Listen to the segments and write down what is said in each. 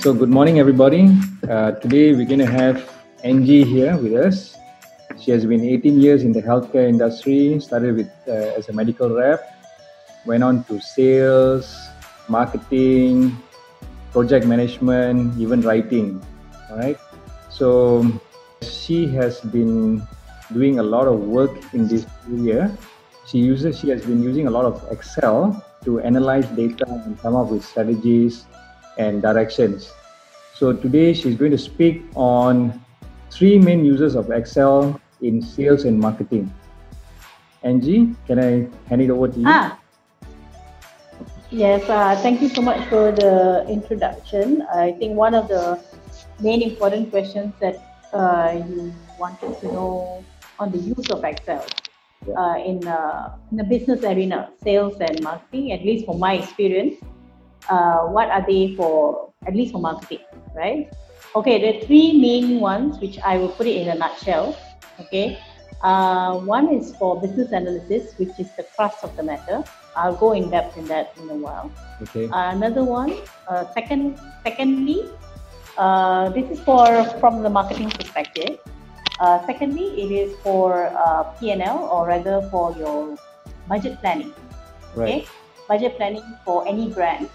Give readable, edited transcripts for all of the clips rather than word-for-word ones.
So good morning, everybody. Today we're going to have Angie here with us. She has been 18 years in the healthcare industry, started with as a medical rep, went on to sales, marketing, project management, even writing. All right. So she has been doing a lot of work in this area. She has been using a lot of Excel to analyze data and come up with strategies and directions. So today she's going to speak on 3 main uses of Excel in sales and marketing. Angie, can I hand it over to you? Yes, thank you so much for the introduction. I think one of the main important questions that you wanted to know on the use of Excel in the business arena, sales and marketing, at least for my experience, what are they for, at least for marketing, right? Okay, there are 3 main ones, which I will put it in a nutshell. Okay, one is for business analysis, which is the crux of the matter. I'll go in depth in that in a while. Okay. Another one, secondly, this is from the marketing perspective. Secondly, it is for P&L, or rather for your budget planning. Right. Okay, budget planning for any brand.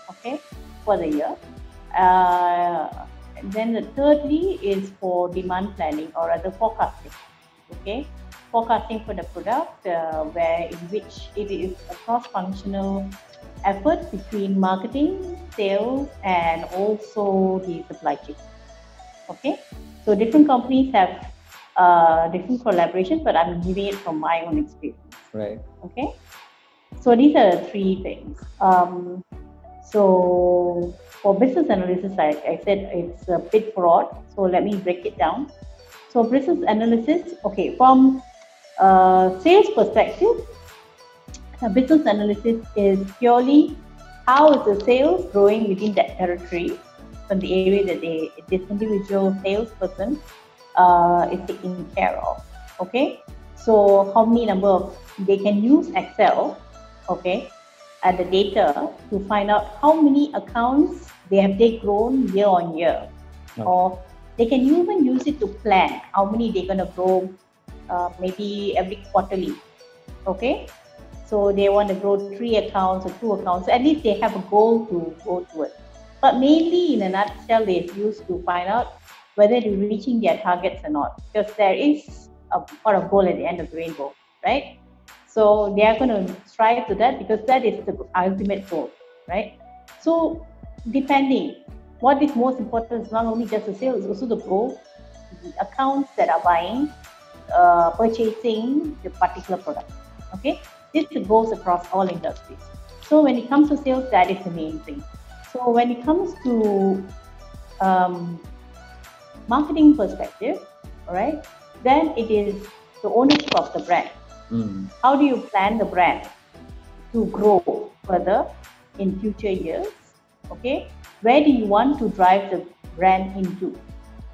Okay, for the year. Then the thirdly is for demand planning, or rather forecasting. Okay, forecasting for the product, in which it is a cross-functional effort between marketing, sales, and also the supply chain. Okay, so different companies have different collaborations, but I'm giving it from my own experience. Right. Okay, so these are the 3 things. So for business analysis, I said it's a bit broad, so let me break it down. So business analysis, okay, from sales perspective, business analysis is purely how is the sales growing within that territory, from the area that this individual salesperson is taking care of. Okay, so how many they can use Excel, okay, and the data to find out how many accounts they grown year on year, or they can even use it to plan how many they're going to grow, maybe every quarterly. Okay, so they want to grow 3 accounts or 2 accounts, so at least they have a goal to go towards. But mainly, in a nutshell, they're used to find out whether they're reaching their targets or not, because there is a pot of gold at the end of the rainbow, right? So they are going to strive to that, because that is the ultimate goal, right? So depending, what is most important is not only just the sales, it's also the growth, the accounts that are buying, purchasing the particular product. Okay, this goes across all industries. So when it comes to sales, that is the main thing. So when it comes to marketing perspective, all right, then it is the ownership of the brand. How do you plan the brand to grow further in future years? Okay, where do you want to drive the brand into?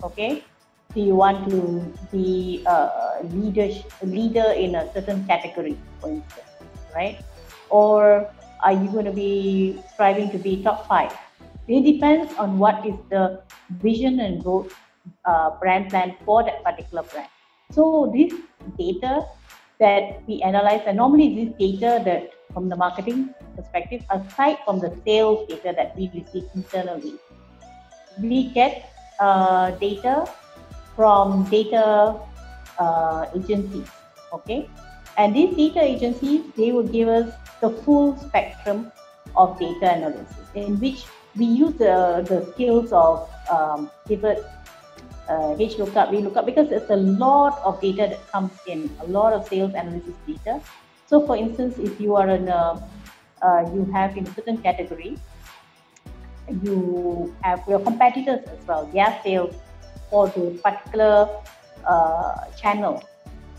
Okay, do you want to be a leader in a certain category, for instance, right? Or are you going to be striving to be top 5? It depends on what is the vision and growth brand plan for that particular brand. So this data that we analyze, and normally this data that from the marketing perspective, aside from the sales data that we receive internally, we get data from data agencies. Okay, and these data agencies, they will give us the full spectrum of data analysis, in which we use the skills of pivot, HLOOKUP, VLOOKUP, because it's a lot of data that comes in, a lot of sales analysis data. So for instance, if you are you have in a certain category, you have your competitors as well, their sales for the particular channel.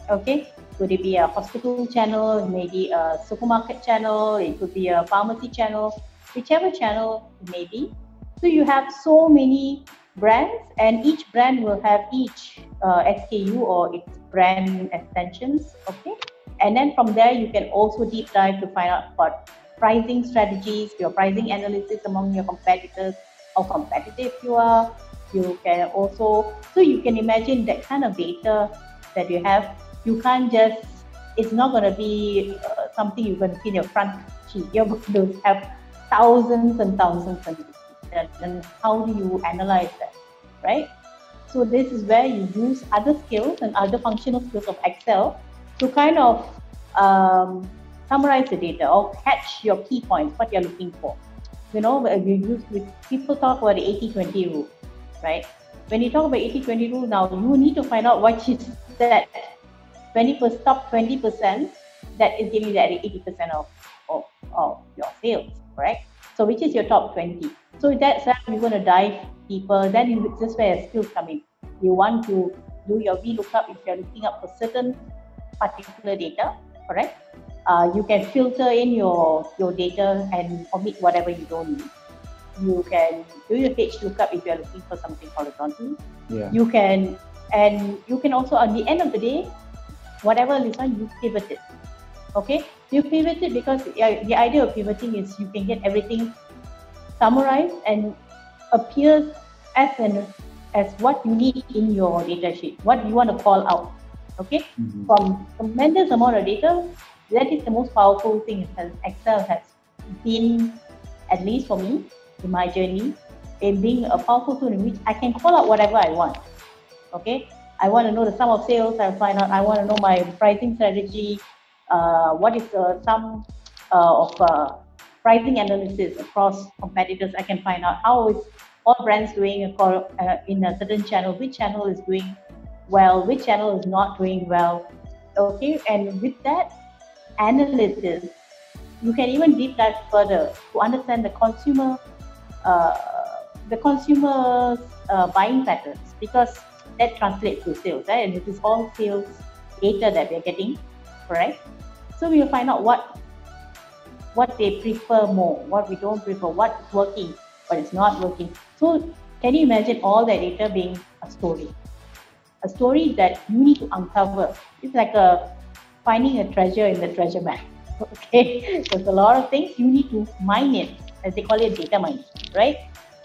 Okay, could it be a hospital channel, maybe a supermarket channel, it could be a pharmacy channel, whichever channel it may be. So you have so many brands, and each brand will have each SKU or its brand extensions. Okay, and then from there you can also deep dive to find out about pricing strategies, your pricing analysis among your competitors, how competitive you are. You can also, so you can imagine that kind of data that you have. You can't just, it's not going to be something you're going to see in your front sheet. You're going to have thousands and thousands and and how do you analyze that, right? So this is where you use other skills and other functional skills of Excel to kind of summarize the data or catch your key points, what you're looking for. You know, people talk about the 80-20 rule, right? When you talk about 80-20 rule, now you need to find out what is that 20% top 20% that is giving you that 80% of your sales, right? So which is your top 20? So that's where you're going to dive deeper. Then that's where your skills come in. You want to do your VLOOKUP if you're looking up for certain particular data, correct? You can filter in your data and omit whatever you don't need. You can do your page lookup if you're looking for something horizontal. Yeah. You can also, at the end of the day, whatever is on, you pivot it. Okay, you pivot it because the idea of pivoting is you can get everything summarized and appears as what you need in your data sheet, what you want to call out. Okay, from tremendous amount of data, that is the most powerful thing Excel has been, at least for me in my journey, in being a powerful tool in which I can call out whatever I want. Okay, I want to know the sum of sales, I'll find out. I want to know my pricing strategy. What is the sum of pricing analysis across competitors? I can find out how is all brands doing in a certain channel, which channel is doing well, which channel is not doing well. Okay, and with that analysis, you can even deep dive further to understand the consumer's buying patterns, because that translates to sales, right? And it is all sales data that we're getting, correct? So we'll find out what they prefer more, what we don't prefer, what's working, what is not working. So can you imagine all that data being a story that you need to uncover? It's like finding a treasure in the treasure map. Okay, there's a lot of things you need to mine it, as they call it, data mining, right?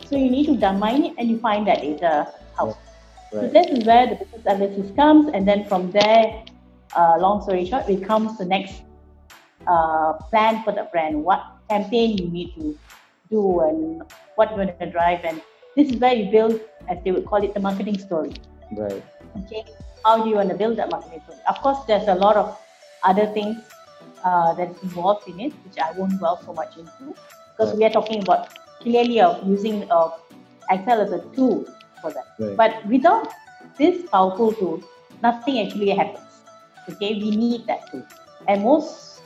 So you need to mine it and you find that data out. Right. So this is where the business analysis comes, and then from there, long story short, becomes the next plan for the brand, what campaign you need to do and what you're going to drive. And this is where you build, as they would call it, the marketing story. Right. Okay, how do you want to build that marketing story? Of course, there's a lot of other things that's involved in it, which I won't delve so much into, because we are talking about clearly of using Excel as a tool for that. Right. But without this powerful tool, nothing actually happens. Okay, we need that tool, and most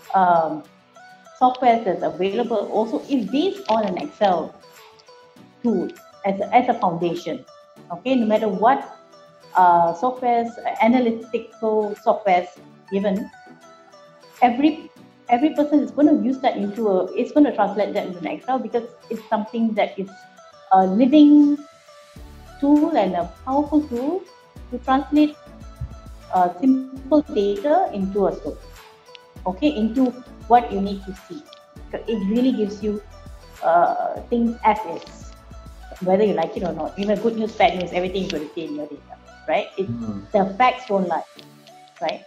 software that's available also is based on an Excel tool as a foundation. Okay, no matter what softwares, analytical softwares given, every person is going to use that it's going to translate that into an Excel, because it's something that is a living tool and a powerful tool to translate simple data into a story. Okay, into what you need to see. It really gives you things as is, whether you like it or not. Even good news, bad news, everything is going to stay in your data, right? The facts don't lie, right?